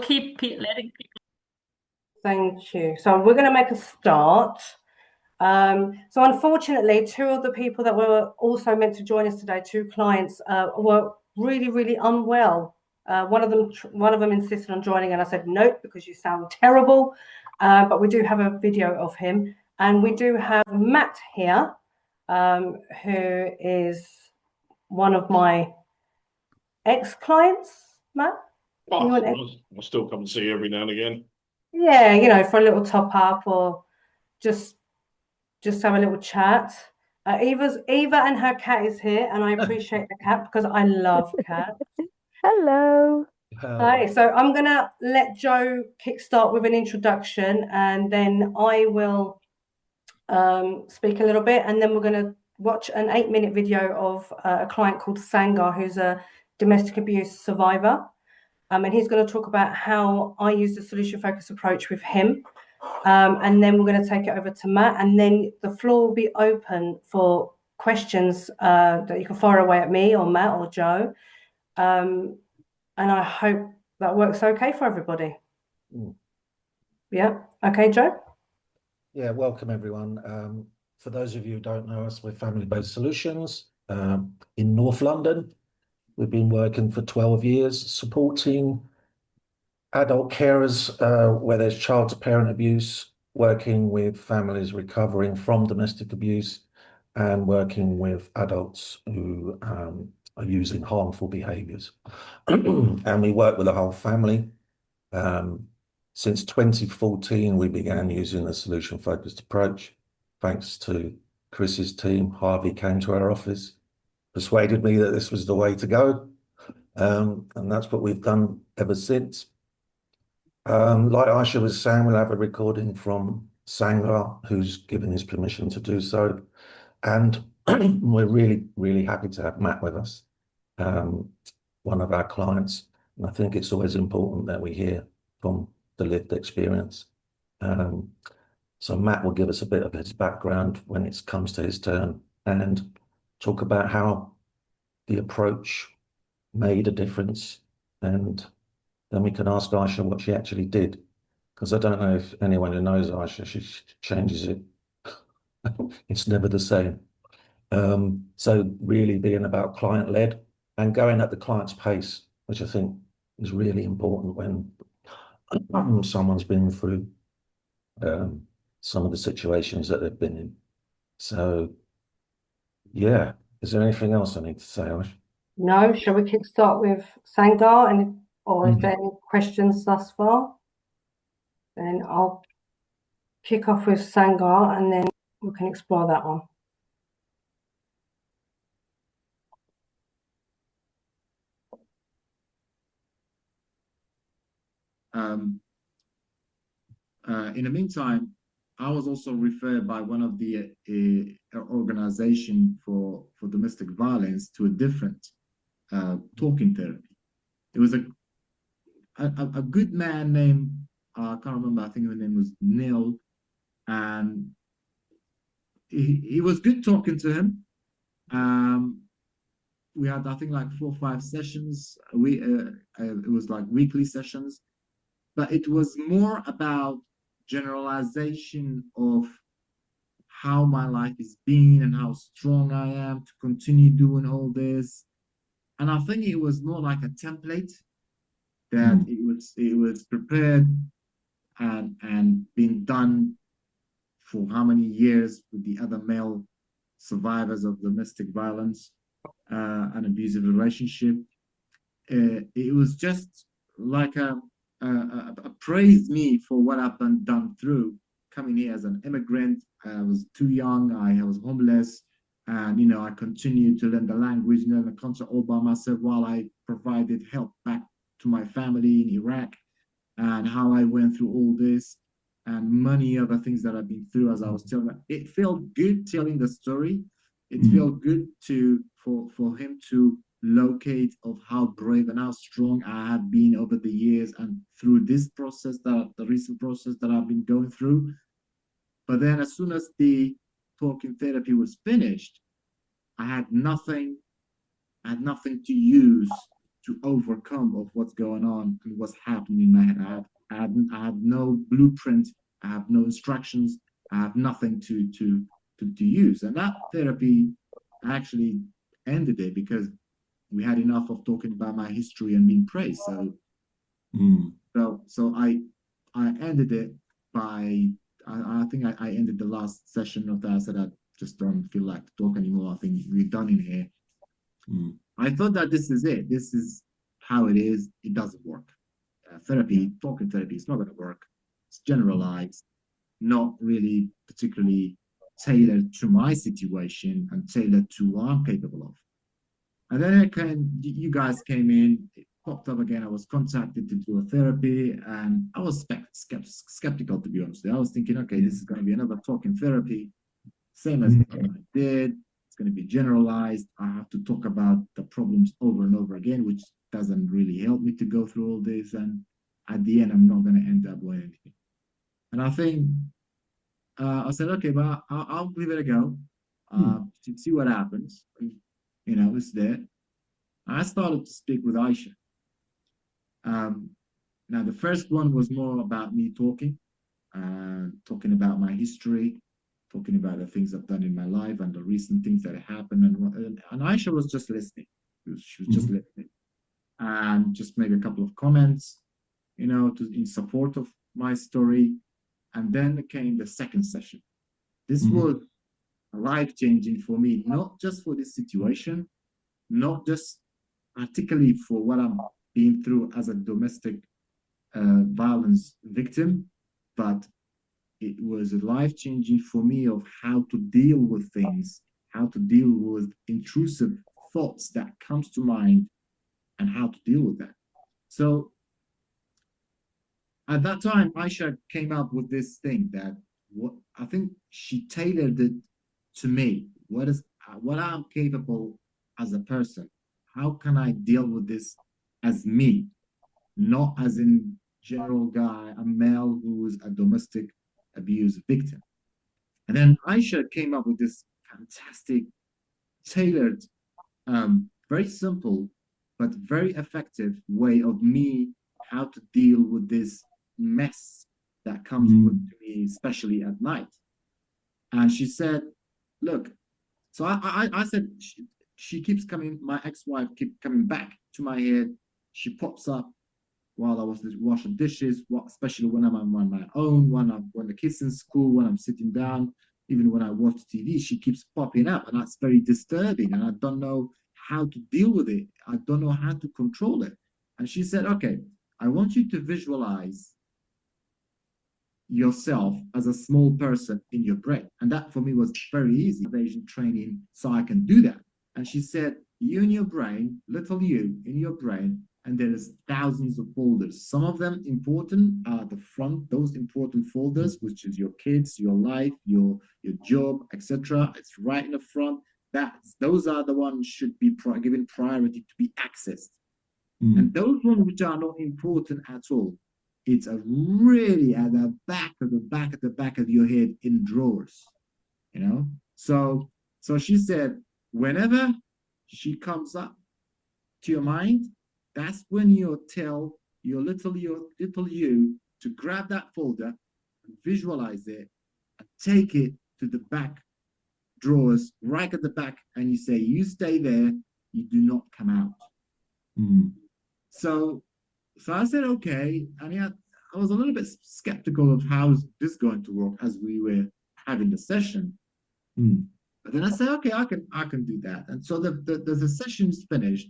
letting people. Thank you. So we're going to make a start. So unfortunately, two of the people that were also meant to join us today, two clients, were really, really unwell. One of them insisted on joining, and I said nope because you sound terrible. But we do have a video of him, and we do have Matt here, who is one of my ex-clients. Matt, you Oh, want? I'll still come and see you every now and again. Yeah, for a little top up or just have a little chat. Eva and her cat is here, and I appreciate the cat because I love cats. Hello. Hi, so I'm gonna let Joe kickstart with an introduction, and then I will speak a little bit, and then we're gonna watch an 8-minute video of a client called Sangar, who's a domestic abuse survivor. And he's going to talk about how I use the solution focused approach with him. And then we're going to take it over to Matt, and then the floor will be open for questions that you can fire away at me or Matt or Joe. And I hope that works okay for everybody. Yeah. Okay, Joe? Yeah, welcome everyone. For those of you who don't know us, we're Family-Based Solutions in North London. We've been working for 12 years supporting adult carers where there's child to parent abuse, working with families recovering from domestic abuse, and working with adults who are using harmful behaviors. And we work with the whole family. Since 2014, we began using the solution-focused approach. Thanks to Chris's team, Harvey came to our office, persuaded me that this was the way to go. And that's what we've done ever since. Like Aisha was saying, we'll have a recording from Sangar, who's given his permission to do so. And we're really, really happy to have Matt with us, one of our clients. And I think it's always important that we hear from the lived experience. So Matt will give us a bit of his background when it comes to his turn and talk about how the approach made a difference, and then we can ask Aisha what she actually did, because I don't know if anyone who knows Aisha, she changes it. It's never the same. So really being about client-led and going at the client's pace, which I think is really important when someone's been through some of the situations that they've been in. So yeah, is there anything else I need to say, Aisha? No, shall we kickstart with Sangar, or is there any questions thus far? Then I'll kick off with Sangar, and then we can explore that one. In the meantime, I was also referred by one of the organization for domestic violence to a different talking therapy. It was a good man named, I can't remember, I think his name was Neil, and he was good talking to him. We had, I think, like 4 or 5 sessions. It was like weekly sessions, but it was more about generalization of how my life has been and how strong I am to continue doing all this. And I think it was more like a template that it was prepared and been done for how many years with the other male survivors of domestic violence and abusive relationship. It was just like a praise me for what I've done through coming here as an immigrant. I was too young. I was homeless, and I continued to learn the language, learn the culture all by myself while I provided help back to my family in Iraq, and how I went through all this and many other things that I've been through as I was telling. It felt good telling the story. It felt good for him to locate of how brave and how strong I have been over the years and through this process, the recent process that I've been going through. But then as soon as the talking therapy was finished, I had nothing to use to overcome of what's going on and what's happening in my head. I have no blueprint. I have no instructions. I have nothing to use. And that therapy actually ended it because we had enough of talking about my history and being praised. So I ended it by I think I ended the last session of that. I said I just don't feel like to talk anymore. I think we're done in here. I thought that this is it. This is how it is. It doesn't work. Talking therapy is not going to work. It's generalized, not really particularly tailored to my situation and tailored to what I'm capable of. And then you guys came in, it popped up again. I was contacted to do a therapy, and I was skeptical, to be honest. I was thinking, okay, this is going to be another talking therapy, same as I did. It's going to be generalized. I have to talk about the problems over and over again, which doesn't really help me to go through all this. And at the end, I'm not going to end up with anything. And I think I said, okay, but I'll give it a go, to see what happens. And, it's there. I started to speak with Aisha. Now, the first one was more about me talking about my history, talking about the things I've done in my life and the recent things that happened. And Aisha was just listening. She was just listening and just made a couple of comments, in support of my story. And then came the second session. This was life-changing for me, not just for this situation, not just particularly for what I'm being through as a domestic violence victim, but it was life-changing for me of how to deal with things, how to deal with intrusive thoughts that comes to mind, and how to deal with that. So at that time, Aisha came up with this thing that what I think she tailored it to me. What I'm capable as a person? How can I deal with this as me, not as in general guy, a male who's a domestic abuse victim? And then Aisha came up with this fantastic, tailored, very simple but very effective way of me how to deal with this mess that comes with me, especially at night. And she said, "Look." So I said, she keeps coming. My ex-wife keeps coming back to my head. She pops up while I was washing dishes, especially when I'm on my own, when the kids in school, when I'm sitting down, even when I watch TV, she keeps popping up, and that's very disturbing. And I don't know how to deal with it. I don't know how to control it. And she said, "Okay, I want you to visualize yourself as a small person in your brain." And that for me was very easy, Asian training, so I can do that. And she said, you in your brain, little you in your brain, and there is thousands of folders. Some of them important are the front, those important folders, which is your kids, your life, your job, etc. It's right in the front. Those are the ones should be given priority to be accessed. And those ones which are not important at all, it's a really at the back of the back of your head in drawers, So she said, whenever she comes up to your mind, that's when you tell your little you to grab that folder, visualize it, and take it to the back drawers, right at the back, and you say, you stay there, you do not come out. So I said, okay. And yeah, I was a little bit skeptical of how this going to work as we were having the session. But then I said, okay, I can do that. And so the session's finished,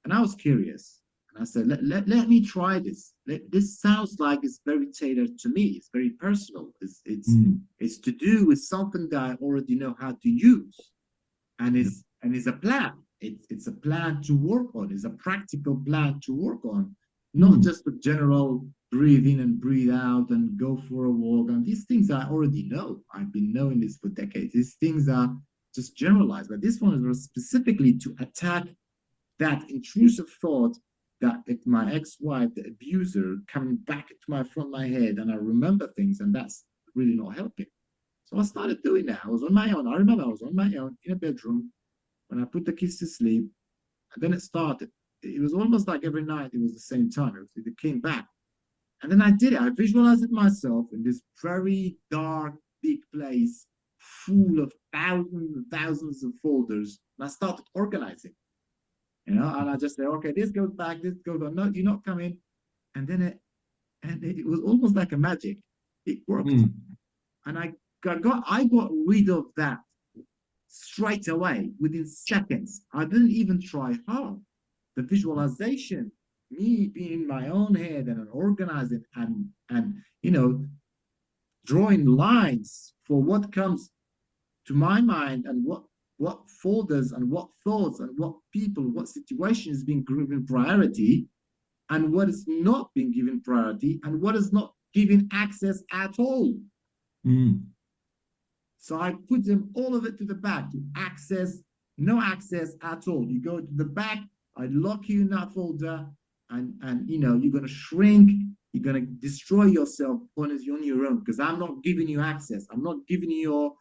and I was curious. And I said, let me try this. This sounds like it's very tailored to me. It's very personal. It's to do with something that I already know how to use. And it's a plan. It's a plan to work on. It's a practical plan to work on, not just the general breathe in and breathe out and go for a walk. And these things I already know. I've been knowing this for decades. These things are just generalized, but this one is specifically to attack that intrusive thought that if my ex-wife, the abuser, coming back into my head, and I remember things, and that's really not helping. So I started doing that. I was on my own. I remember I was on my own in a bedroom when I put the kids to sleep, and then it started. it was almost like every night it was the same time. It came back. And then I did it. I visualized it myself in this very dark, big place full of thousands and thousands of folders. And I started organizing, and I just said, okay, this goes back, this goes on. No, you're not coming. And then it was almost like a magic. It worked. And I got rid of that straight away within seconds. I didn't even try hard. The visualization, me being in my own head and organizing and drawing lines for what comes to my mind and what folders and what thoughts and what people, what situation is being given priority and what is not being given priority and what is not given access at all. So I put them all of it to the back to access, no access at all. You go to the back, I lock you in that folder, and you're gonna shrink, you're gonna destroy yourself on your own because I'm not giving you access. I'm not giving you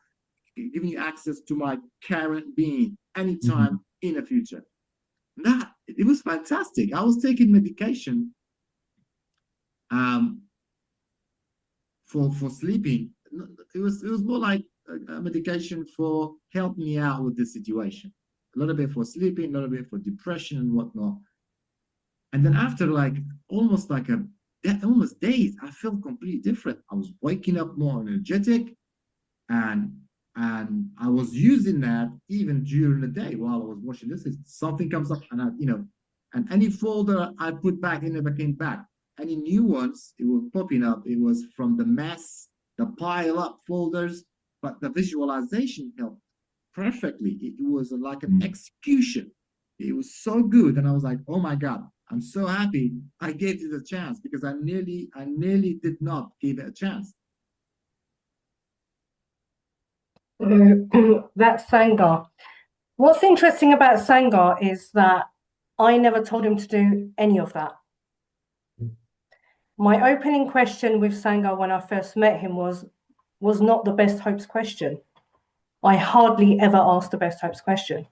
access to my current being anytime in the future. That it was fantastic. I was taking medication for sleeping. It was more like a medication for help me out with the situation. A little bit for sleeping, a little bit for depression and whatnot. And then after almost days, I felt completely different. I was waking up more energetic, and I was using that even during the day while I was watching this. If something comes up, and any folder I put back, it never came back. Any new ones, it was popping up. It was from the mess, the pile up folders, but the visualization helped perfectly. It was like an execution. It was so good, and I was like, "Oh my God, I'm so happy I gave it a chance because I nearly did not give it a chance." That's Sangar. What's interesting about Sangar is that I never told him to do any of that. My opening question with Sangar when I first met him was not the best hopes question. I hardly ever ask the best hopes question.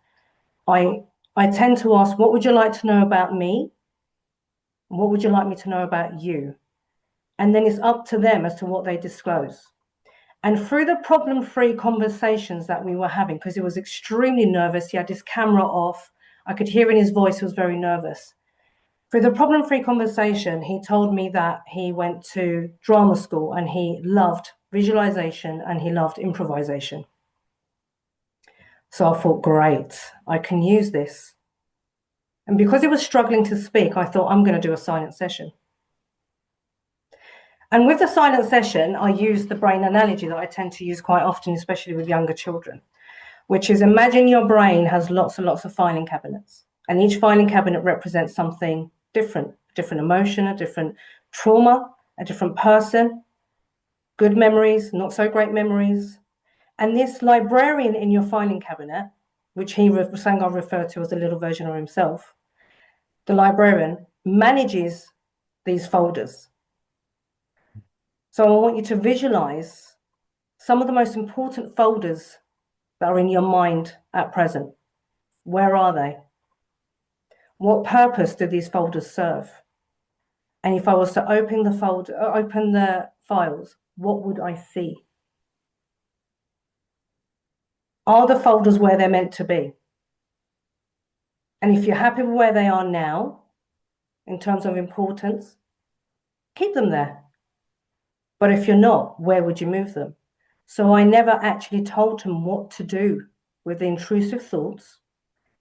I tend to ask, what would you like to know about me? What would you like me to know about you? And then it's up to them as to what they disclose. And through the problem-free conversations that we were having, because he was extremely nervous, he had his camera off, I could hear in his voice he was very nervous. Through the problem-free conversation, he told me that he went to drama school and he loved visualization and he loved improvisation. So I thought, great, I can use this. And because he was struggling to speak, I thought, I'm going to do a silent session. And with the silent session, I use the brain analogy that I tend to use quite often, especially with younger children, which is imagine your brain has lots and lots of filing cabinets, and each filing cabinet represents something different, a different emotion, a different trauma, a different person, good memories, not so great memories. And this librarian in your filing cabinet, which Sangar referred to as a little version of himself, the librarian manages these folders. So I want you to visualize some of the most important folders that are in your mind at present. Where are they? What purpose do these folders serve? And if I was to open the files, what would I see? Are the folders where they're meant to be? And if you're happy with where they are now, in terms of importance, keep them there. But if you're not, where would you move them? So I never actually told him what to do with the intrusive thoughts,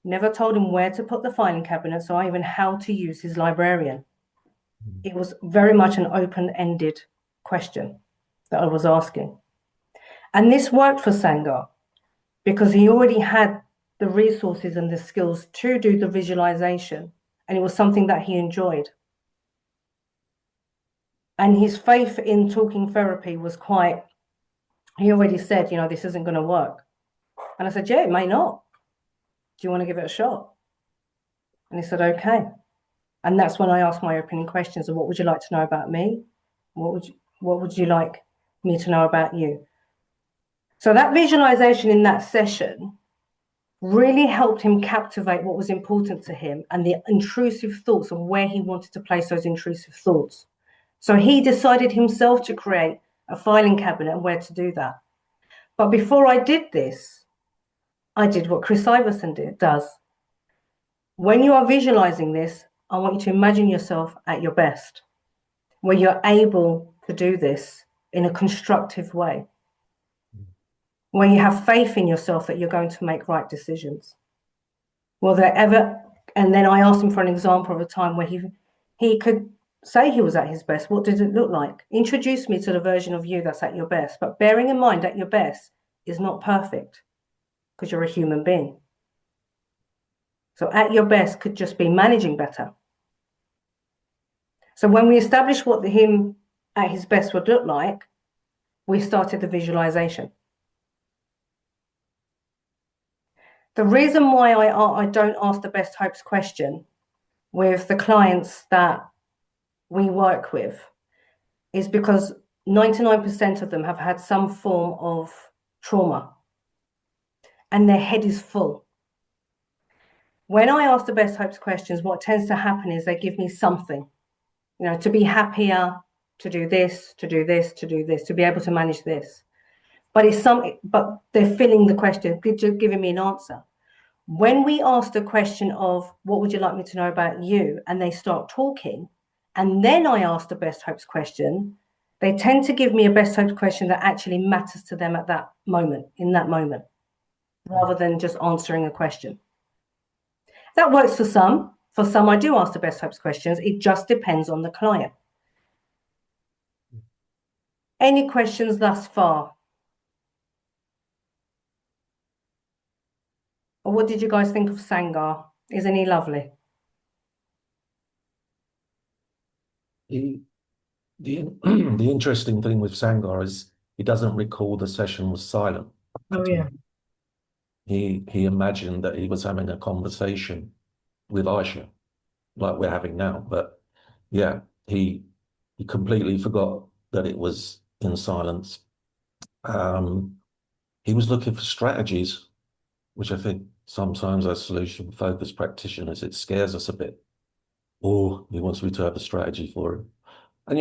never told him where to put the filing cabinets or even how to use his librarian. It was very much an open-ended question that I was asking. And this worked for Sangar because he already had the resources and the skills to do the visualization, and it was something that he enjoyed. And his faith in talking therapy was quite, he already said, this isn't going to work. And I said, yeah, it may not. Do you want to give it a shot? And he said, okay. And that's when I asked my opening questions of what would you like to know about me? What would you like me to know about you? So that visualization in that session really helped him captivate what was important to him and the intrusive thoughts and where he wanted to place those intrusive thoughts. So he decided himself to create a filing cabinet and where to do that. But before I did this, I did what Chris Iverson does. When you are visualizing this, I want you to imagine yourself at your best, where you're able to do this in a constructive way, where you have faith in yourself that you're going to make right decisions. Will there ever, and then I asked him for an example of a time where he could say he was at his best. What did it look like? Introduce me to the version of you that's at your best. But bearing in mind that your best is not perfect because you're a human being. So at your best could just be managing better. So when we established what him at his best would look like, we started the visualization. The reason why I don't ask the best hopes question with the clients that we work with is because 99% of them have had some form of trauma and their head is full. When I ask the best hopes questions, what tends to happen is they give me something, to be happier, to do this, to do this, to do this, to be able to manage this. But they're filling the question, giving me an answer. When we ask the question of what would you like me to know about you, and they start talking, and then I ask the best hopes question, they tend to give me a best hopes question that actually matters to them at that moment, in that moment, rather than just answering a question. That works for some. For some, I do ask the best hopes questions. It just depends on the client. Any questions thus far? Or what did you guys think of Sangar? Isn't he lovely? The the interesting thing with Sangar is he doesn't recall the session was silent. Oh, yeah. He imagined that he was having a conversation with Aisha, like we're having now. But yeah, he completely forgot that it was in silence. He was looking for strategies, which I think sometimes as solution focused practitioners, it scares us a bit. Oh, he wants me to have a strategy for him. And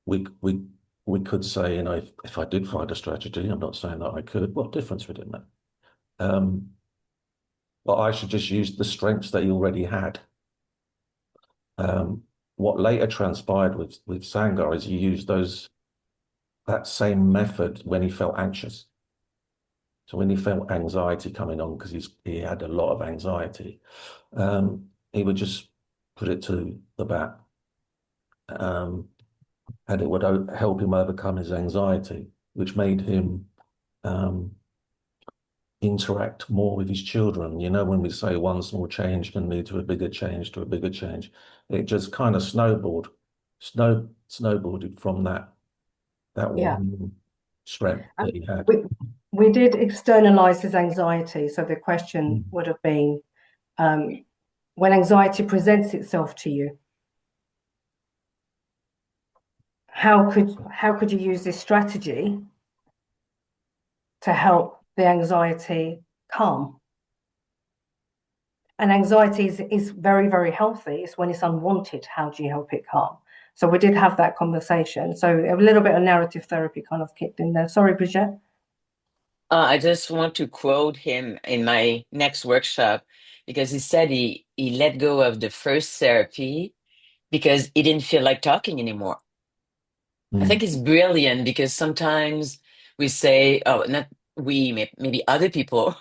we could say, if I did find a strategy, I'm not saying that I could, what difference would it make? But I should just use the strengths that he already had. What later transpired with Sangar is he used that same method when he felt anxious. So when he felt anxiety coming on, because he had a lot of anxiety, he would just put it to the bat. And it would help him overcome his anxiety, which made him interact more with his children. When we say one small change can lead to a bigger change, it just kind of snowballed from that one strength that he had. We did externalize his anxiety. So the question would have been, when anxiety presents itself to you, how could you use this strategy to help the anxiety calm? And anxiety is very, very healthy. It's when it's unwanted. How do you help it calm? So we did have that conversation. So a little bit of narrative therapy kind of kicked in there. Sorry, Bridget. I just want to quote him in my next workshop because he said he let go of the first therapy because he didn't feel like talking anymore. I think it's brilliant because sometimes we say, oh, not we, maybe other people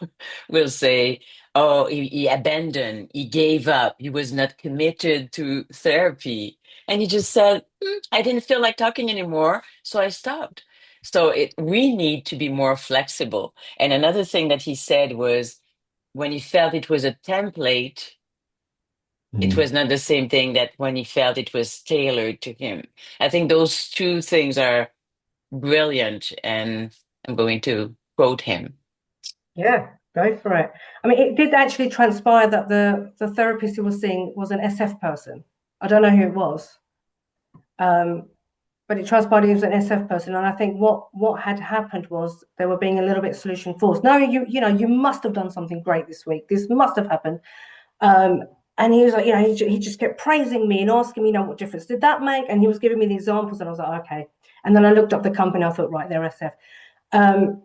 will say, oh, he abandoned, he gave up, he was not committed to therapy. And he just said, I didn't feel like talking anymore, so I stopped. So we need to be more flexible. And another thing that he said was when he felt it was a template, it was not the same thing that when he felt it was tailored to him. I think those two things are brilliant, and I'm going to quote him. Yeah, go for it. I mean, it did actually transpire that the therapist he was seeing was an SF person. I don't know who it was. but it transpired he was an SF person. And I think what had happened was they were being a little bit solution forced. No, you must have done something great this week. This must have happened. And he was like, he just kept praising me and asking me, what difference did that make? And he was giving me the examples, and I was like, okay. And then I looked up the company. I thought, right, they're SF.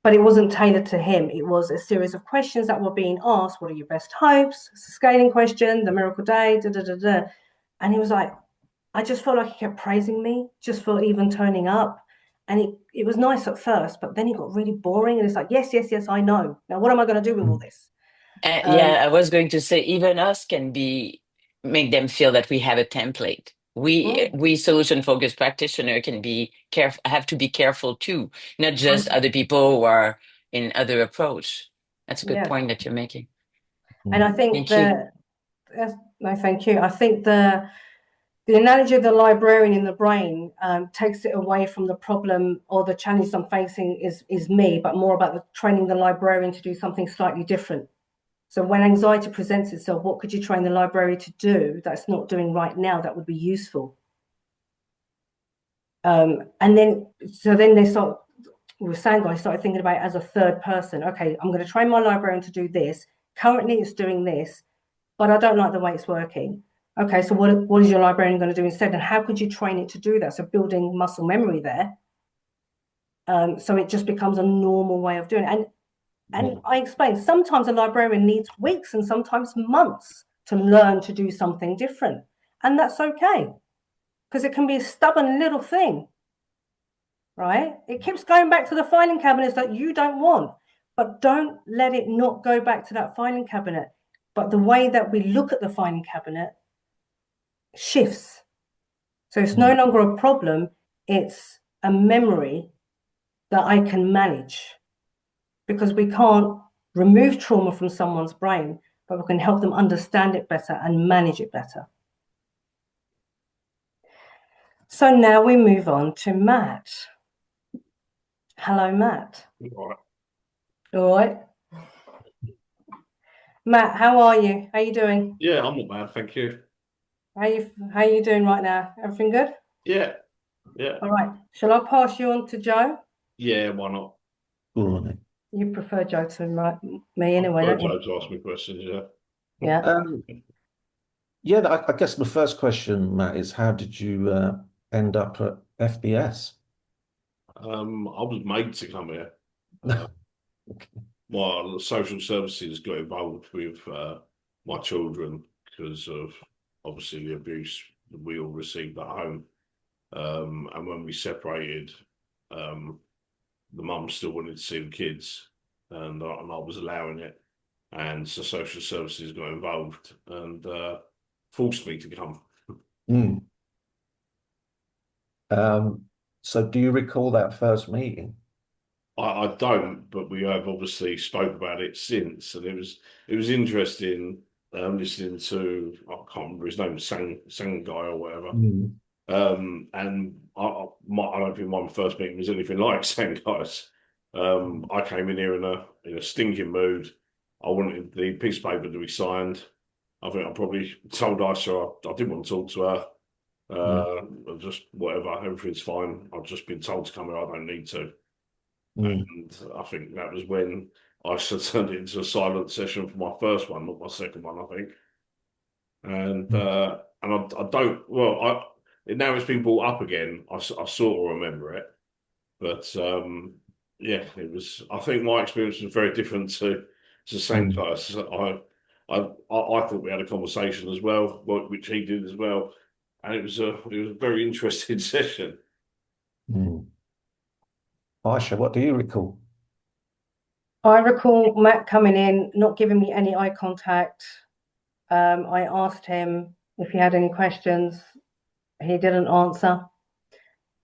But it wasn't tailored to him. It was a series of questions that were being asked. What are your best hopes? It's a scaling question, the miracle day, da da da da. And he was like, I just felt like he kept praising me just for even turning up. And it was nice at first, but then it got really boring. And it's like, yes, yes, yes, I know. Now, what am I going to do with all this? Yeah, I was going to say even us can make them feel that we have a template. We solution focused practitioner can be careful, have to be careful too, not just other people who are in other approach. That's a good Yeah. point that you're making. And I think Thank you. no, thank you. I think the analogy of the librarian in the brain takes it away from the problem or the challenge I'm facing is me, but more about training the librarian to do something slightly different. So when anxiety presents itself, what could you train the librarian to do that's not doing right now that would be useful? And then they start, with Sangha, I started thinking about it as a third person. Okay, I'm going to train my librarian to do this. Currently it's doing this, but I don't like the way it's working. Okay, so what is your librarian going to do instead? And how could you train it to do that? So building muscle memory there. So it just becomes a normal way of doing it. And I explained, sometimes a librarian needs weeks and sometimes months to learn to do something different. And that's okay, because it can be a stubborn little thing, right? It keeps going back to the filing cabinets that you don't want, but don't let it not go back to that filing cabinet. But the way that we look at the filing cabinet shifts. So it's no longer a problem, it's a memory that I can manage, because we can't remove trauma from someone's brain, but we can help them understand it better and manage it better. So now we move on to Matt. Hello, Matt. All right. All right. Matt, how are you? How are you doing? Yeah, I'm not bad, thank you. How are you doing right now? Everything good? Yeah, yeah, All right. Shall I pass you on to Joe? yeah. Why not? You prefer Joe to me anyway, don't you? To ask me questions. Yeah. Yeah. Yeah, I guess the first question, Matt, is how did you end up at FBS? I was made to come here. My social services got involved with my children because of obviously the abuse that we all received at home. And when we separated, the mum still wanted to see the kids, and I was allowing it. And so social services got involved and forced me to come. Mm. So do you recall that first meeting? I don't, but we have obviously spoke about it since, and it was interesting listening to, I can't remember his name, Sang guy or whatever. And I don't think my first meeting was anything like Sang guys. I came in here in a stinking mood. I wanted the piece of paper to be signed. I think I probably told Aisha I didn't want to talk to her. Just whatever, everything's fine. I've just been told to come here. I don't need to. And I think that was when I turned it into a silent session for my first one, not my second one, I think. And I don't, now it's been brought up again. I sort of remember it, but yeah, it was. I think my experience was very different to Sankai's. I thought we had a conversation as well, which he did as well, and it was a very interesting session. Aisha, what do you recall? I recall Matt coming in, not giving me any eye contact. I asked him if he had any questions. He didn't answer.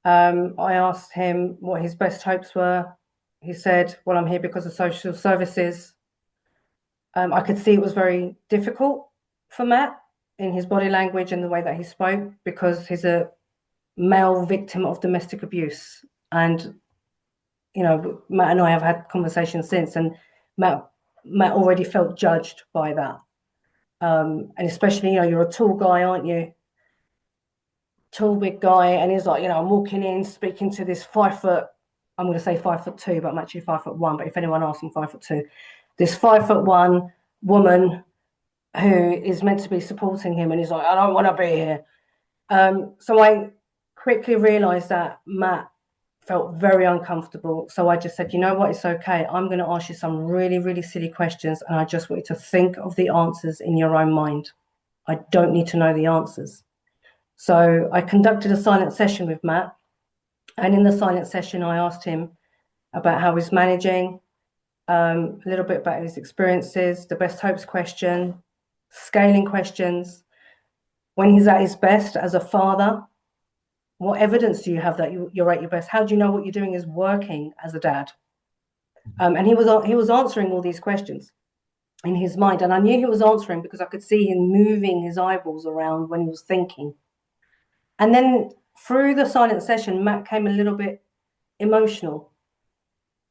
I asked him what his best hopes were. He said, well, I'm here because of social services. I could see it was very difficult for Matt in his body language and the way that he spoke, because he's a male victim of domestic abuse. And, Matt and I have had conversations since, and Matt already felt judged by that. And especially, you're a tall guy, aren't you? tall, big guy, and he's like, I'm walking in, speaking to this 5 foot, I'm going to say 5'2", but I'm actually 5'1". But if anyone asks, I'm 5'2". This 5'1" woman who is meant to be supporting him, and he's like, I don't want to be here. So I quickly realised that Matt felt very uncomfortable. So I just said, you know what, it's okay. I'm going to ask you some really, really silly questions, and I just want you to think of the answers in your own mind. I don't need to know the answers. So I conducted a silent session with Matt, and in the silent session, I asked him about how he's managing, a little bit about his experiences, the best hopes question, scaling questions, when he's at his best as a father. What evidence do you have that you're at your best? How do you know what you're doing is working as a dad? And he was answering all these questions in his mind, and I knew he was answering because I could see him moving his eyeballs around when he was thinking. And then through the silent session, Matt came a little bit emotional.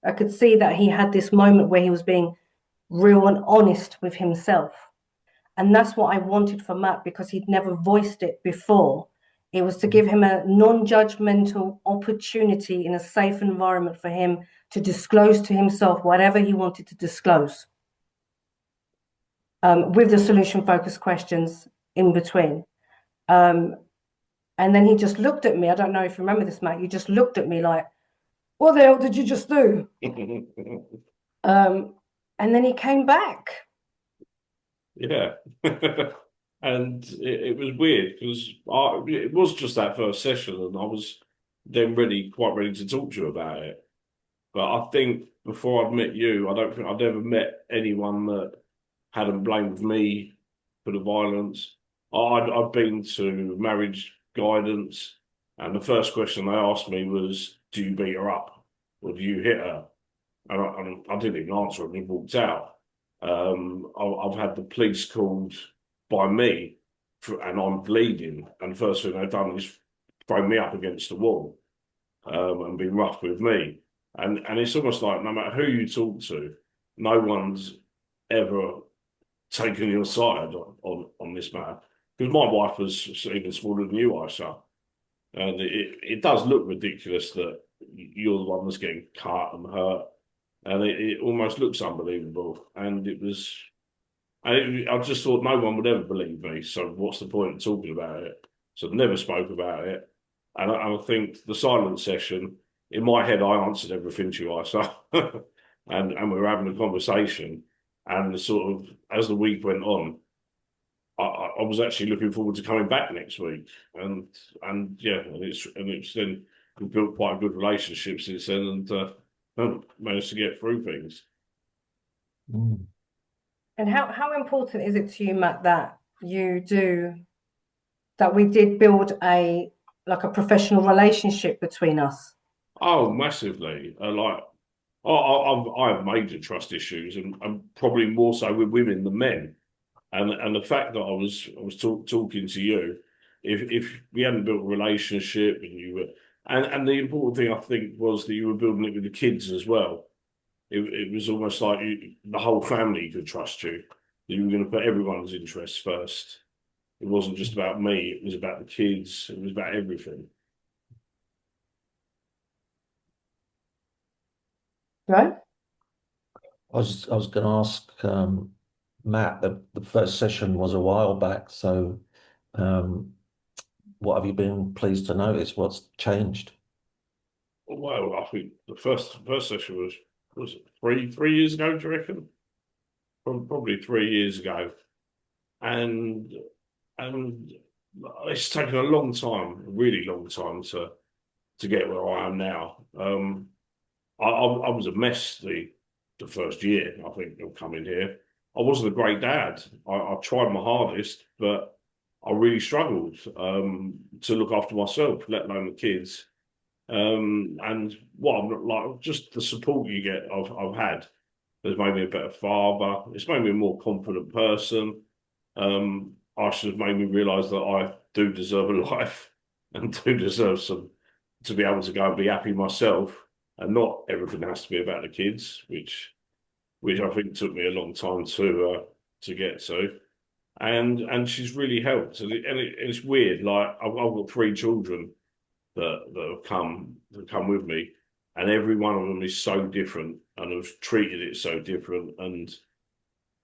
I could see that he had this moment where he was being real and honest with himself. And that's what I wanted for Matt, because he'd never voiced it before. It was to give him a non-judgmental opportunity in a safe environment for him to disclose to himself whatever he wanted to disclose, with the solution-focused questions in between. And then he just looked at me. I don't know if you remember this, Matt. You just looked at me like, what the hell did you just do? And then he came back. Yeah. And it was weird because it was just that first session, and I was then quite ready to talk to you about it. But I think before I'd met you, I don't think I'd ever met anyone that hadn't blamed me for the violence. I'd been to marriage guidance, and the first question they asked me was, "Do you beat her up, or do you hit her?" And I didn't even answer, and he walked out. I've had the police called by me, and I'm bleeding, and the first thing they've done is throw me up against the wall, and been rough with me. And it's almost like no matter who you talk to, no one's ever taken your side on this matter. Because my wife was even smaller than you, Aisha, and it does look ridiculous that you're the one that's getting cut and hurt, and it almost looks unbelievable. And I just thought no one would ever believe me. So what's the point of talking about it? So I never spoke about it. And I think the silent session, in my head, I answered everything to you, Aisha, and we were having a conversation. And sort of as the week went on, I was actually looking forward to coming back next week, and yeah, and it's then we built quite a good relationship since then, and managed to get through things. Mm. And how important is it to you, Matt, that we did build a professional relationship between us? Oh, massively. I have major trust issues, and probably more so with women than men. And the fact that I was talking to you, if we hadn't built a relationship and you were, and the important thing I think was that you were building it with the kids as well. It was almost like the whole family could trust you. You were going to put everyone's interests first. It wasn't just about me. It was about the kids. It was about everything. Right? I was going to ask Matt. The first session was a while back, so um, what have you been pleased to notice? What's changed? Well, I think the first session was it 3 years ago, do you reckon? Probably 3 years ago, and and it's taken a long time, a really long time to get where I am now. I was a mess the first year, I think, of coming here. I wasn't a great dad. I tried my hardest, but I really struggled to look after myself, let alone the kids. And what I'm like, just the support you get, I've had has made me a better father. It's made me a more confident person. I should have made me realise that I do deserve a life and do deserve some to be able to go and be happy myself, and not everything has to be about the kids, which I think took me a long time to get to. and she's really helped. It's weird. Like I've got three children that come with me, and every one of them is so different and have treated it so different, and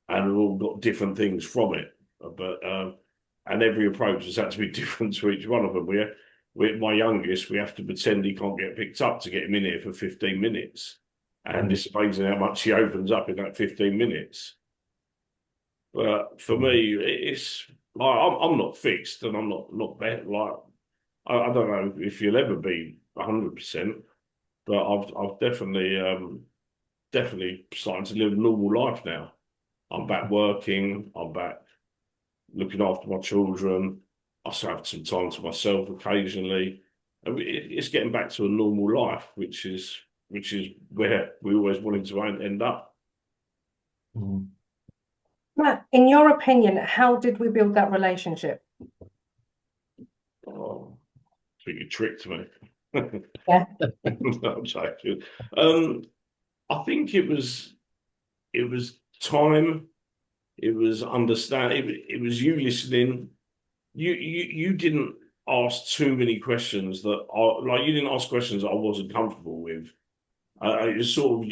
have all got different things from it. But and every approach has had to be different to each one of them. We my youngest, we have to pretend he can't get picked up to get him in here for 15 minutes. And it's amazing how much he opens up in that 15 minutes. But for me, it's like I'm not fixed and I'm not better. Like I don't know if you'll ever be 100%, but I've definitely starting to live a normal life now. I'm back working. I'm back looking after my children. I still have some time to myself occasionally. And it's getting back to a normal life, which is where we always wanted to end up. Mm. Matt, in your opinion, how did we build that relationship? Oh, I think you tricked me. Yeah. No, I'm joking. I think it was time. It was understand. It was you listening. You didn't ask too many questions that are like you didn't ask questions that I wasn't comfortable with. It was sort of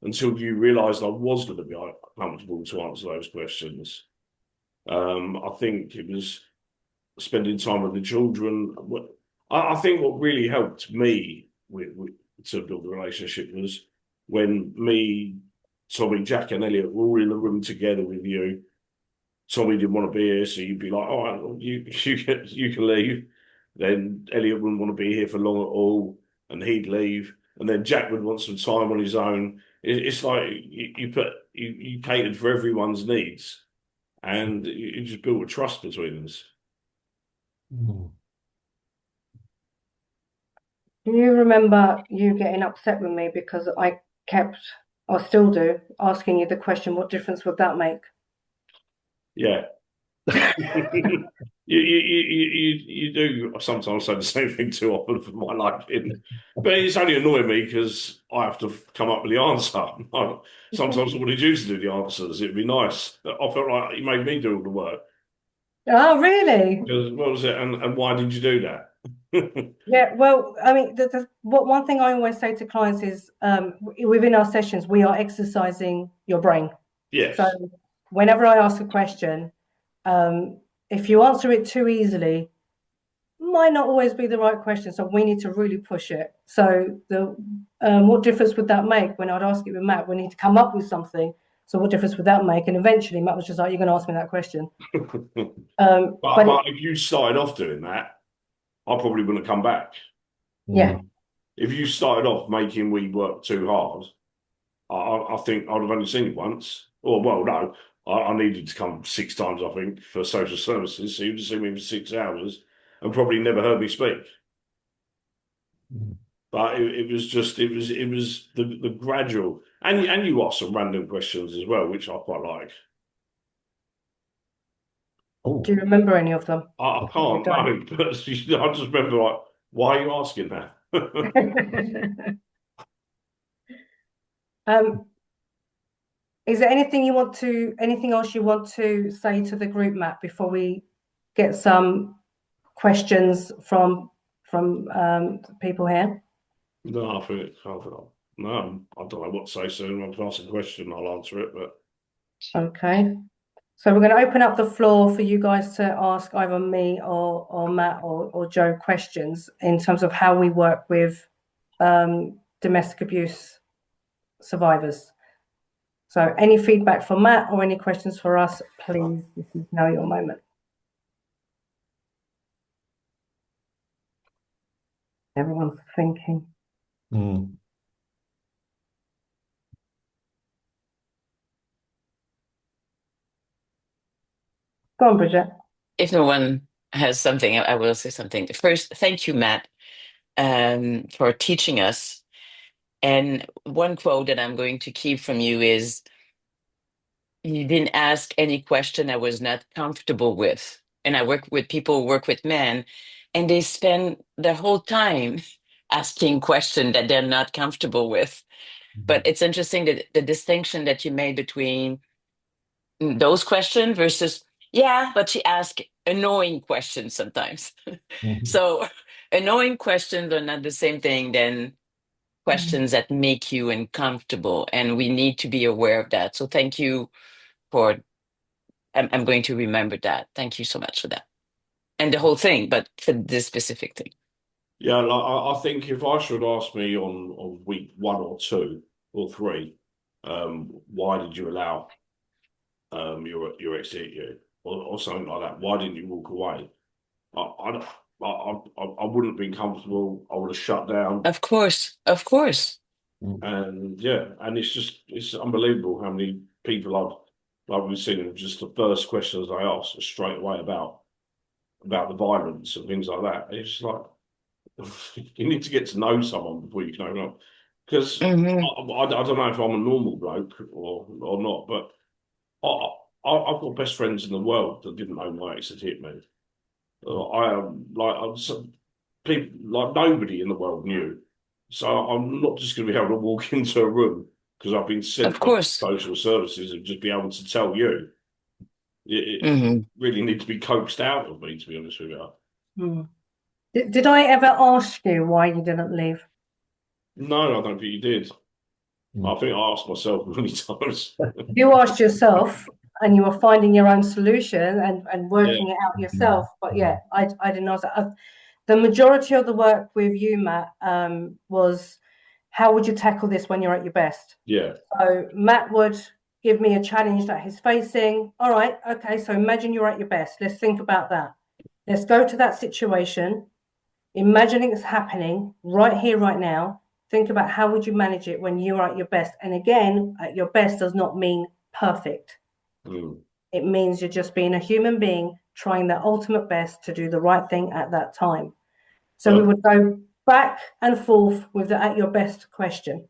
until you realised I was going to be comfortable to answer those questions. I think it was spending time with the children. I think what really helped me to build a relationship was when me, Tommy, Jack, and Elliot were all in the room together with you. Tommy didn't want to be here, so you'd be like, "All right, well, you can leave." Then Elliot wouldn't want to be here for long at all, and he'd leave. And then Jack would want some time on his own. It's like you catered for everyone's needs, and you just built a trust between us. Mm. Do you remember you getting upset with me because I kept, or still do, asking you the question, what difference would that make? Yeah. You do sometimes say the same thing too often for my liking, but it's only annoying me because I have to come up with the answer. Sometimes I wanted you to do the answers. It'd be nice. I felt like you made me do all the work. Oh, really? Because what was it, and why did you do that? Yeah, well, I mean, one thing I always say to clients is within our sessions, we are exercising your brain. So Yes. whenever I ask a question, if you answer it too easily, might not always be the right question. So we need to really push it. So what difference would that make? When I'd ask it with Matt, we need to come up with something. So what difference would that make? And eventually Matt was just like, you're going to ask me that question. But if you started off doing that, I probably wouldn't have come back. Yeah. If you started off making me work too hard, I think I'd have only seen you once. Or, well, no, I needed to come 6 times, I think, for social services. So you'd have seen me for 6 hours and probably never heard me speak. Mm. But it was the gradual, and you asked some random questions as well, which I quite like. Do you Oh, remember any of them? I You can't don't. know, but I just remember like, why are you asking that? Um, is there anything else you want to say to the group, Matt, before we get some questions from people here? No, no, I don't know what to say soon. I can ask a question, I'll answer it, but. Okay. So we're going to open up the floor for you guys to ask either me or Matt or Joe questions in terms of how we work with domestic abuse survivors. So any feedback for Matt or any questions for us, please, this is now your moment. Everyone's thinking. mm. Go on, Bridget. If no one has something, I will say something. First, thank you, Matt, for teaching us. And one quote that I'm going to keep from you is, you didn't ask any question I was not comfortable with. And I work with people who work with men, and they spend the whole time asking questions that they're not comfortable with. But it's interesting that the distinction that you made between those questions versus, yeah, but she asked annoying questions sometimes. So annoying questions are not the same thing than questions that make you uncomfortable. And we need to be aware of that. So thank you for, I'm going to remember that. Thank you so much for that. And the whole thing, but for this specific thing. Yeah, like, I think if I should ask me on week 1 or 2 or 3, why did you allow your ex to hit you, or something like that? Why didn't you walk away? I wouldn't have been comfortable. I would have shut down. Of course, of course. And yeah, and it's unbelievable how many people like we've seen just the first questions I ask are straight away about the violence and things like that. It's like you need to get to know someone before you can open up. Because Hmm. I don't know if I'm a normal bloke or not, but I've got best friends in the world that didn't know my ex had hit me. I am like people like nobody in the world knew. So I'm not just going to be able to walk into a room because I've been Of sent by course. social services and just be able to tell you. It Hmm. really need to be coaxed out of me, to be honest with you. Mm. Did I ever ask you why you didn't leave? No, I don't think you did. I think I asked myself many times. You asked yourself and you were finding your own solution and Yeah. working it out yourself. But yeah, I didn't ask that. The majority of the work with you, Matt, was how would you tackle this when you're at your best? Yeah. So Matt would give me a challenge that he's facing. All right, okay, so imagine you're at your best. Let's think about that. Let's go to that situation. Imagining it's happening right here, right now. Think about how would you manage it when you are at your best. And again, at your best does not mean perfect. Mm. It means you're just being a human being trying their ultimate best to do the right thing at that time. So we But would go back and forth with the at your best question.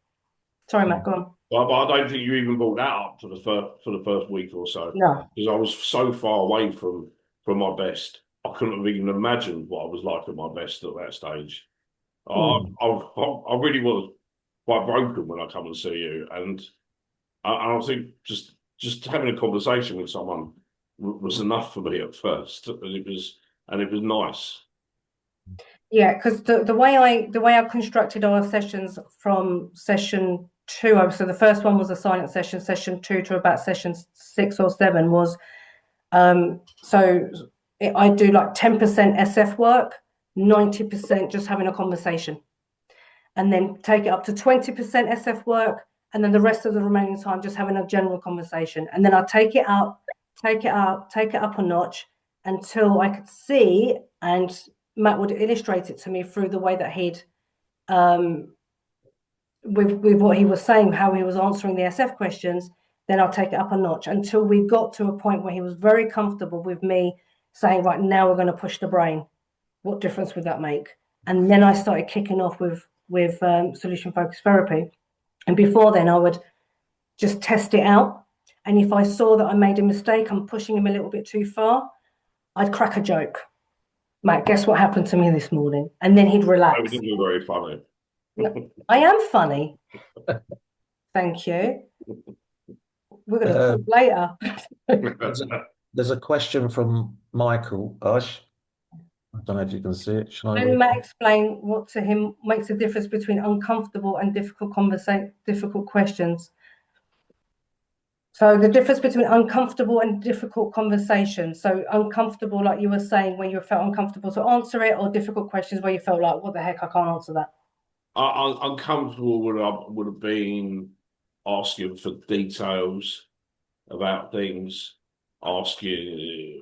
Sorry, Matt, go on. but I don't think you even brought that up for the first week or so No. because I was so far away from my best. I couldn't have even imagined what I was like at my best at that stage. I really was quite broken when I come and see you, and I think just having a conversation with someone was enough for me at first, and it was nice. Yeah, because the way I constructed our sessions from session two, so the first one was a silent session, session two to about session 6 or 7 was so I do like 10% SF work, 90% just having a conversation, and then take it up to 20% SF work, and then the rest of the remaining time just having a general conversation, and then I take it up, take it up a notch until I could see, and Matt would illustrate it to me through the way that he'd with what he was saying, how he was answering the SF questions. Then I'll take it up a notch until we got to a point where he was very comfortable with me saying, right, now we're going to push the brain. What difference would that make? And then I started kicking off with solution focused therapy. And before then, I would just test it out. And if I saw that I made a mistake, I'm pushing him a little bit too far, I'd crack a joke. Matt, guess what happened to me this morning? And then he'd I relax. think you're very funny. I am funny. Thank you. We're going to talk later. There's a question from Michael Osh. I don't know if you can see it. Shall I Can read Matt it? explain what to him makes a difference between uncomfortable and difficult questions? So the difference between uncomfortable and difficult conversations. So uncomfortable, like you were saying, where you felt uncomfortable to answer it, or difficult questions where you felt like, what the heck, I can't answer that. Uncomfortable would have been asking for details about things, asking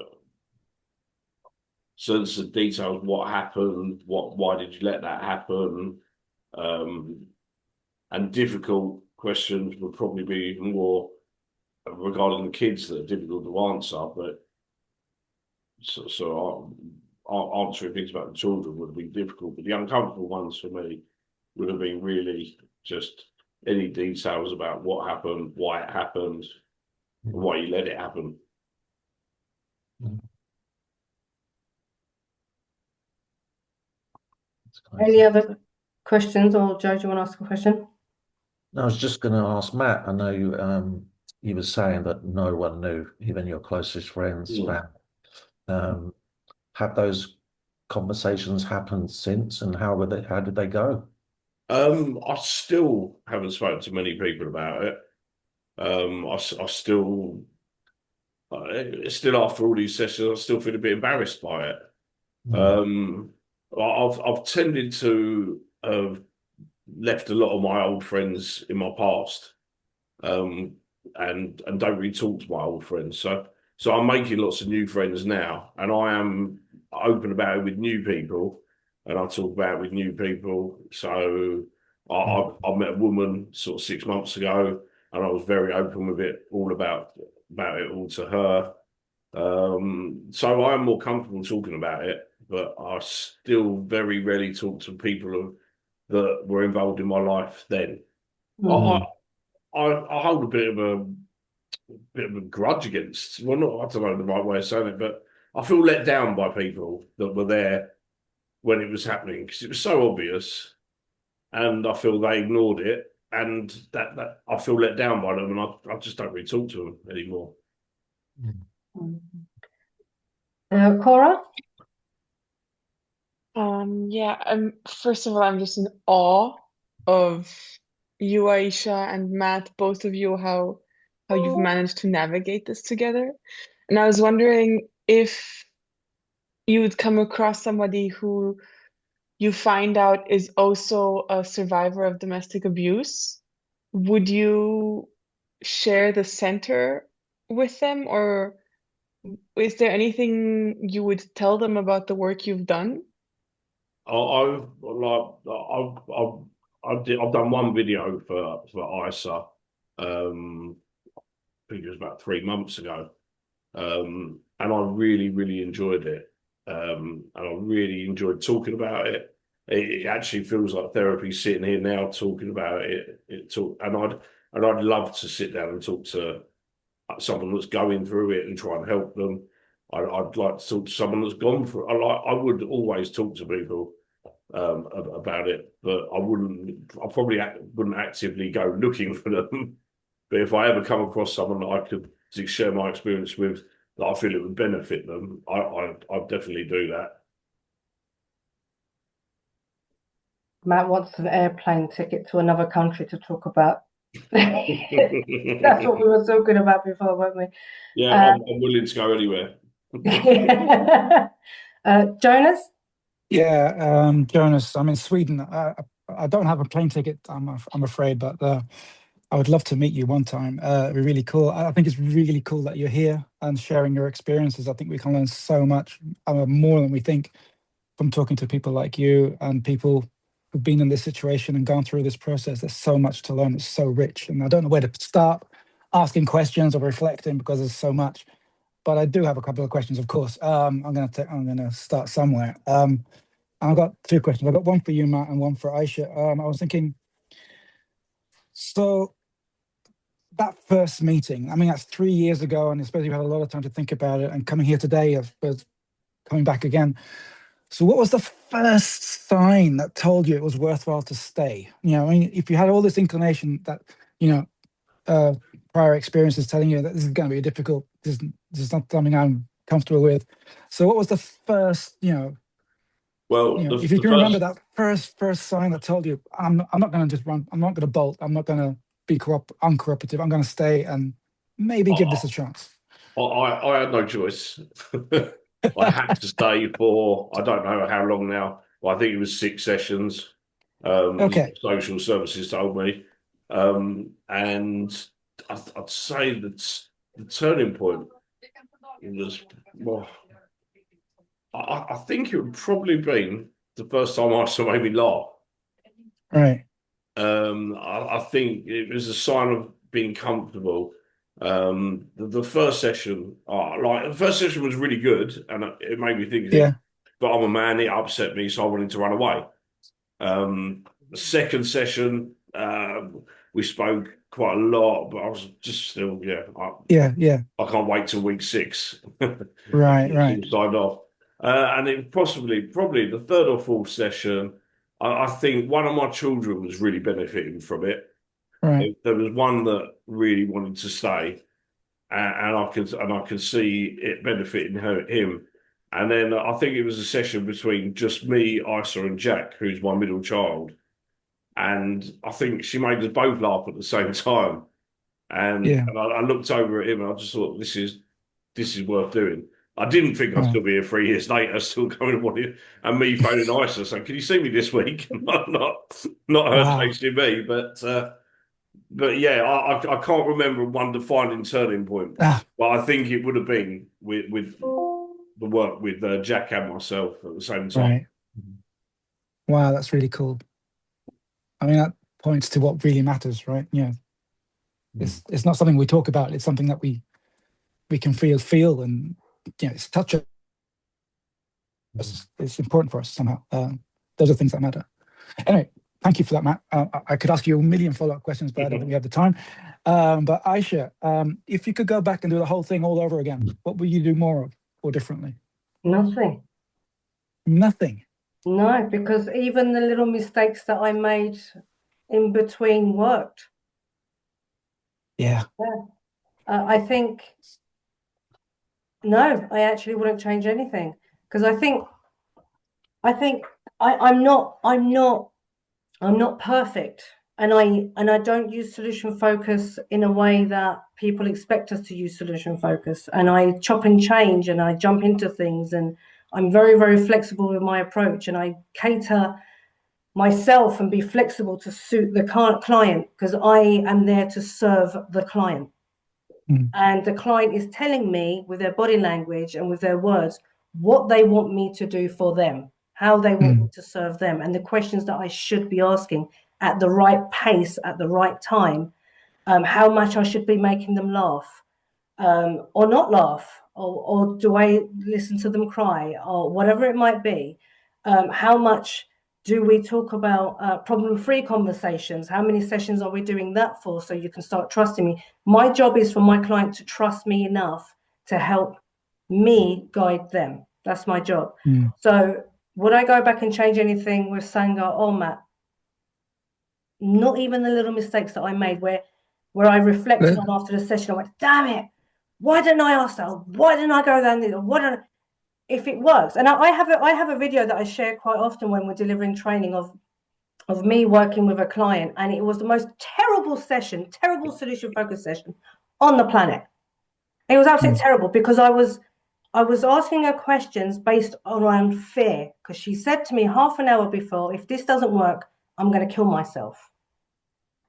sensitive details, what happened, why did you let that happen, um, and difficult questions would probably be more regarding the kids that are difficult to answer. But answering things about the children would have been difficult, but the uncomfortable ones for me would have been really just any details about what happened, why it happened, and why you let it happen. Any other questions, or Joe, do you want to ask a question? I was just going to ask Matt. I know you were saying that no one knew, even your closest friends, Mm. about. Um, have those conversations happened since, and how were they? How did they go? I still haven't spoken to many people about it. I still, still after all these sessions, I still feel a bit embarrassed by it. Mm. Um, I've tended to have left a lot of my old friends in my past, um, and don't really talk to my old friends. So I'm making lots of new friends now, and I am open about it with new people, and I talk about it with new people. So I met a woman sort of 6 months ago, and I was very open with it, all about it all to her. So I am more comfortable talking about it, but I still very rarely talk to people that were involved in my life then. I, I, Mm. I hold a bit of a grudge against, well, not, I don't know the right way of saying it, but I feel let down by people that were there when it was happening because it was so obvious, and I feel they ignored it, and that I feel let down by them, and I just don't really talk to them anymore. Cora? Yeah, first of all, I'm just in awe of you, Aisha, and Matt, both of you, how you've managed to navigate this together. And I was wondering if you would come across somebody who you find out is also a survivor of domestic abuse, would you share the center with them, or is there anything you would tell them about the work you've done? I've like I've done one video for ISA. I think it was about 3 months ago, and I really enjoyed it. And I really enjoyed talking about it. It actually feels like therapy sitting here now talking about it. And I'd love to sit down and talk to someone that's going through it and try and help them. I'd like to talk to someone that's gone through. I would always talk to people about it, but I wouldn't. I probably wouldn't actively go looking for them. But if I ever come across someone that I could share my experience with, that I feel it would benefit them, I'd definitely do that. Matt wants an airplane ticket to another country to talk about. That's what we were talking about before, weren't we? Yeah, Uh, I'm willing to go anywhere. Jonas? Yeah, Jonas, I'm in Sweden. I don't have a plane ticket, I'm afraid, but I would love to meet you one time. It'd be really cool. I think it's really cool that you're here and sharing your experiences. I think we can learn so much, more than we think, from talking to people like you and people who've been in this situation and gone through this process. There's so much to learn. It's so rich, and I don't know where to start asking questions or reflecting because there's so much. But I do have a couple of questions, of course. I'm gonna start somewhere. I've got two questions. I've got one for you, Matt, and one for Aisha. I was thinking, so that first meeting, I mean, that's 3 years ago, and I suppose you had a lot of time to think about it. And coming here today, I suppose coming back again. So, what was the first sign that told you it was worthwhile to stay? I mean, if you had all this inclination that, you know, uh, prior experiences telling you that this is going to be difficult, this is not something I'm comfortable with. So, what was the first, Well, if you the can remember first that first sign that told you, I'm not going to just run, I'm not going to bolt, I'm not going to be uncooperative, I'm going to stay and maybe give this a chance. I had no choice. I had to stay for I don't know how long now. Well, I think it was 6 sessions. Is Okay. what social services told me, and I'd say that the turning point was well, I think it would probably been the first time I saw made me laugh. Right. I think it was a sign of being comfortable. The first session, the first session was really good, and it made me think. Yeah. But I'm a man; it upset me, so I wanted to run away. The second session, we spoke quite a lot, but I was just still, Yeah. I can't wait till week 6. Right. Signed off. And it probably the third or fourth session, I think one of my children was really benefiting from it. Right. There was one that really wanted to stay, and I could see it benefiting him. And then I think it was a session between just me, Isa, and Jack, who's my middle child. And I think she made us both laugh at the same time. Yeah. And I looked over at him and I just thought, this is worth doing. I didn't think I'd Right. still be here 3 years later, still going to want it, and me phoning Isa saying, "Can you see me this week?" Not her Wow. chasing me, but yeah, I can't remember one defining turning point, Ah, but I think it would have been with the work with Jack and myself at the same time. right. Wow, that's really cool. I mean, that points to what really matters, right? Yeah. It's not something we talk about. It's something that we can feel, and it's touch us. It's important for us somehow. Those are things that matter. Anyway, thank you for that, Matt. I could ask you a million follow-up questions, but I don't think we have the time. But Aisha, if you could go back and do the whole thing all over again, what would you do more of or differently? Nothing. Nothing. No, because even the little mistakes that I made in between worked. Yeah. I think, no, I actually wouldn't change anything, because I'm not perfect, and I don't use solution focus in a way that people expect us to use solution focus. And I chop and change, and I jump into things, and I'm very, very flexible with my approach, and I cater myself and be flexible to suit the client, because I am there to serve the client. And the client is telling me with their body language and with their words what they want me to do for them, how they want me to serve them, and the questions that I should be asking at the right pace, at the right time, how much I should be making them laugh, or not laugh, or do I listen to them cry, or whatever it might be. How much do we talk about problem-free conversations? How many sessions are we doing that for, so you can start trusting me? My job is for my client to trust me enough to help me guide them. That's my job. So would I go back and change anything with Sangha or Matt? Not even the little mistakes that I made where I reflected on after the session. I went, damn it, why didn't I ask that? Why didn't I go down there? If it works? And I have a video that I share quite often when we're delivering training of me working with a client, and it was the most terrible solution focused session on the planet. It was absolutely terrible, because I was asking her questions based around fear, because she said to me half an hour before, if this doesn't work, I'm going to kill myself.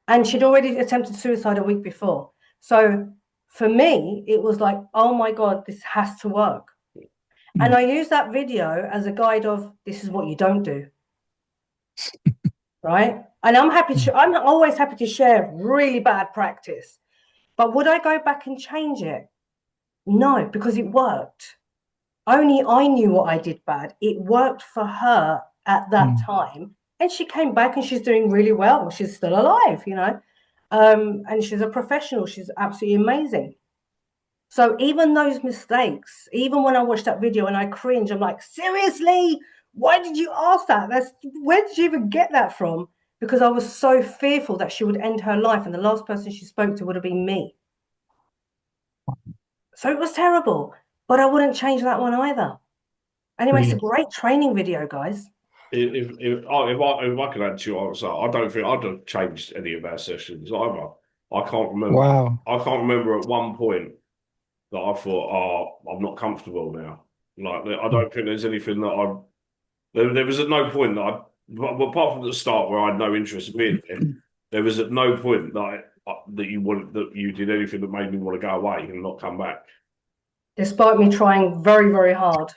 And she'd already attempted suicide a week before. So for me, it was like, oh my God, this has to work. And I use that video as a guide of, this is what you don't do. Right? And I'm always happy to share really bad practice. But would I go back and change it? No, because it worked. Only I knew what I did bad. It worked for her at that time. And she came back and she's doing really well. She's still alive, and she's a professional. She's absolutely amazing. So even those mistakes, even when I watched that video and I cringe, I'm like, seriously, why did you ask that? Where did you even get that from? Because I was so fearful that she would end her life, and the last person she spoke to would have been me. So it was terrible, but I wouldn't change that one either. Anyway, it's a great training video, guys. If I could add to your answer, I don't think I'd have changed any of our sessions either. I can't remember. Wow. I can't remember at one point that I thought, oh, I'm not comfortable now. Like, I don't think there's anything that there was at no point that apart from the start where I had no interest in being there was at no point that you did anything that made me want to go away and not come back. Despite me trying very, very hard.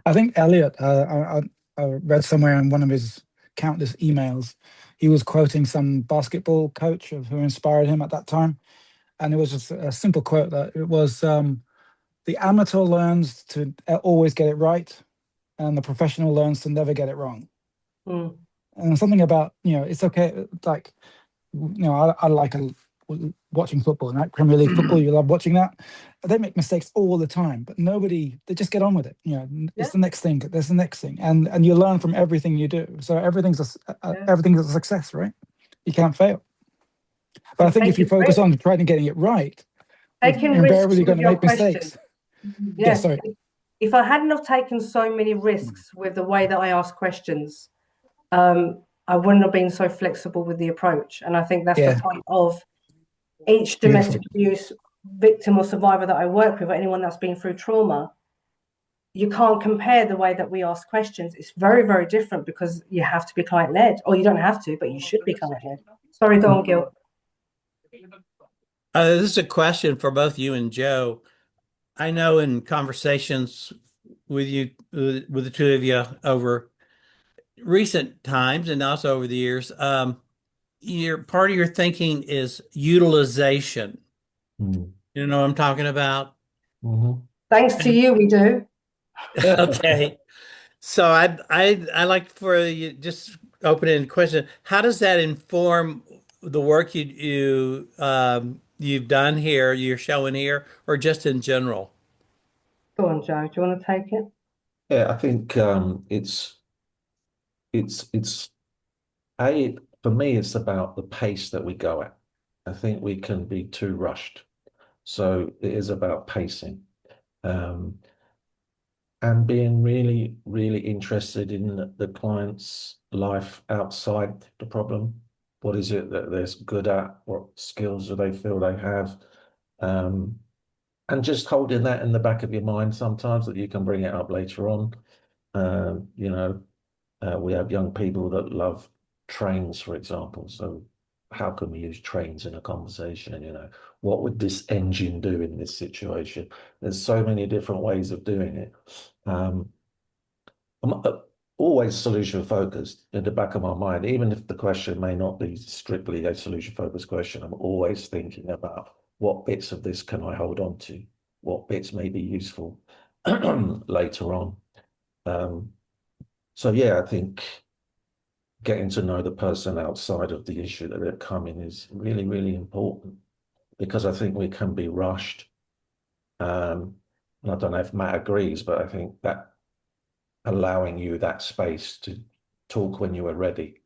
I think Elliot, I read somewhere in one of his countless emails, he was quoting some basketball coach who inspired him at that time. And it was just a simple quote that it was, the amateur learns to always get it right, and the professional learns to never get it wrong. And something about, it's okay. Like, I like watching football, right? Premier League football, you love watching that. They make mistakes all the time, but they just get on with it. It's the next thing. There's the next thing, and you learn from everything you do. So everything's a success, right? You can't fail. But I think if you focus on trying to getting it right, taking you're risks invariably going with to your make mistakes. questions. Yeah, sorry. If I hadn't have taken so many risks with the way that I ask questions, I wouldn't have been so flexible with the approach. And I think that's the point of each domestic abuse victim or survivor that I work with, or anyone that's been through trauma. You can't compare the way that we ask questions. It's very, very different because you have to be client-led, or you don't have to, but you should be client-led. Sorry, go on, Gil. This is a question for both you and Joe. I know in conversations with you, with the two of you over recent times and also over the years, part of your thinking is utilization. You know what I'm talking about? Thanks to you, we do. Okay. So I like for you just open-ended question. How does that inform the work you've done here, you're showing here, or just in general? Go on, Joe. Do you want to take it? Yeah, I think it's for me, it's about the pace that we go at. I think we can be too rushed. So it is about pacing. And being really, really interested in the client's life outside the problem. What is it that they're good at? What skills do they feel they have? And just holding that in the back of your mind sometimes that you can bring it up later on. We have young people that love trains, for example. So how can we use trains in a conversation? What would this engine do in this situation? There's so many different ways of doing it. I'm always solution focused in the back of my mind, even if the question may not be strictly a solution focused question. I'm always thinking about what bits of this can I hold on to? What bits may be useful later on. So yeah, I think getting to know the person outside of the issue that they're coming is really, really important because I think we can be rushed. And I don't know if Matt agrees, but I think that allowing you that space to talk when you are ready,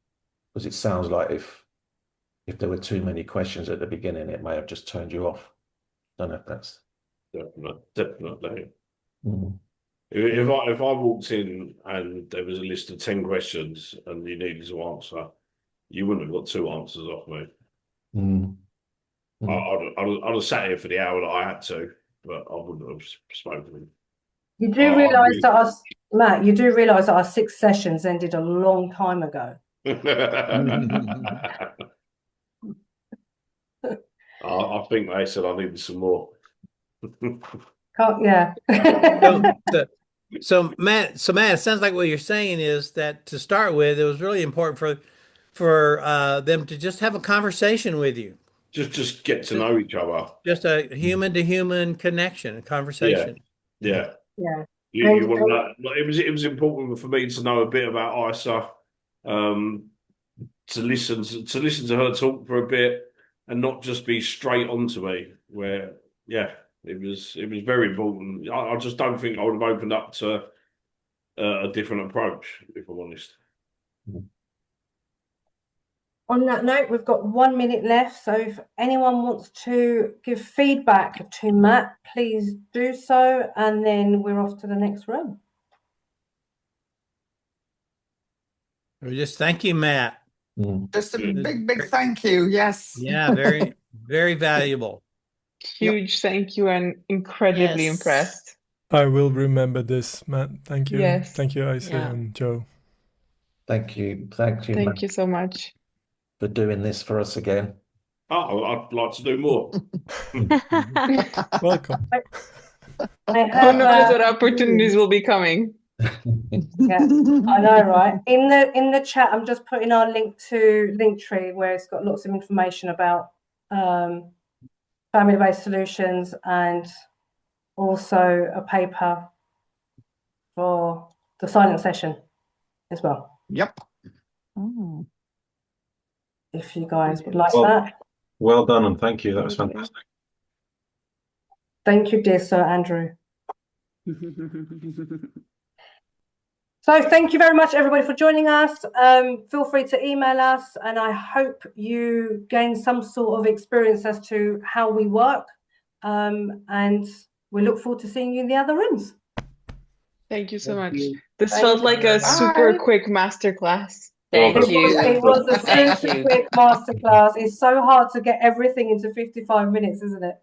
because it sounds like if there were too many questions at the beginning, it may have just turned you off. Don't know if that's definitely. If I walked in and there was a list of 10 questions and you needed to answer, you wouldn't have got two answers off me. I'd have sat here for the hour that I had to, but I wouldn't have spoken. You do realise that Matt, you do realise that our 6 sessions ended a long time ago. I think they said I needed some more. Yeah. So Matt, it sounds like what you're saying is that to start with, it was really important for them to just have a conversation with you. Just get to know each other. Just a human to human connection, a conversation. Yeah. You want to know, it was important for me to know a bit about Isa, to listen to her talk for a bit and not just be straight onto me. It was very important. I just don't think I would have opened up to a different approach, if I'm honest. On that note, we've got 1 minute left. So if anyone wants to give feedback to Matt, please do so. And then we're off to the next room. Or just thank you, Matt. Just a big thank you. Yes. Yeah, very, very valuable. Huge thank you and incredibly impressed. I will remember this, Matt. Thank you. Yes. Thank you, Isa and Joe. Thank you. Thank Matt, you so much for doing this for us again. Oh, I'd like to do more. Welcome. Who knows what opportunities will be coming? Yeah, I know, right? In the chat, I'm just putting our link to Linktree, where it's got lots of information about family-based solutions and also a paper for the silent session as well. Yep. If you guys would like that. Well done, and thank you. That was Lovely. fantastic. Thank you, dear Sir Andrew. So thank you very much, everybody, for joining us. Feel free to email us, and I hope you gain some sort of experience as to how we work. And we look forward to seeing you in the other rooms. Thank you so Thank much. you. This Thank felt like a you. super Bye. quick masterclass. Well Thank done. you. It was a Thank super you. quick masterclass. It's so hard to get everything into 55 minutes, isn't it?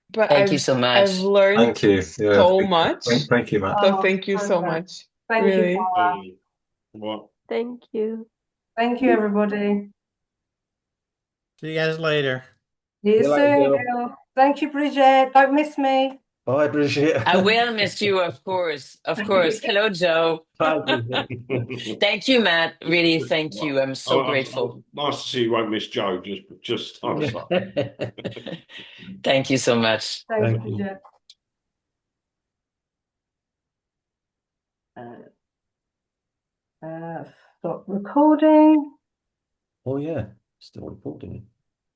But Thank you so I've much. learned Thank you. Yeah. so much. Thank you, Matt. So Oh, thank you so okay. much. Thank you, Really. Paula. What? Thank you. Thank you, everybody. See you guys later. See See you you later, soon. Bill. Thank you, Bridget. Don't miss me. Bye, Bridget. I will miss you, of course. Of course. Hello, Joe. Bye, Bridget. Thank you, Matt. Really, thank you. Well, I'm so grateful. nice to see you won't miss Joe. Just thumbs up. Thank you so much. Thanks, Thank you. Bridget. Stop recording. Oh, yeah. Still recording.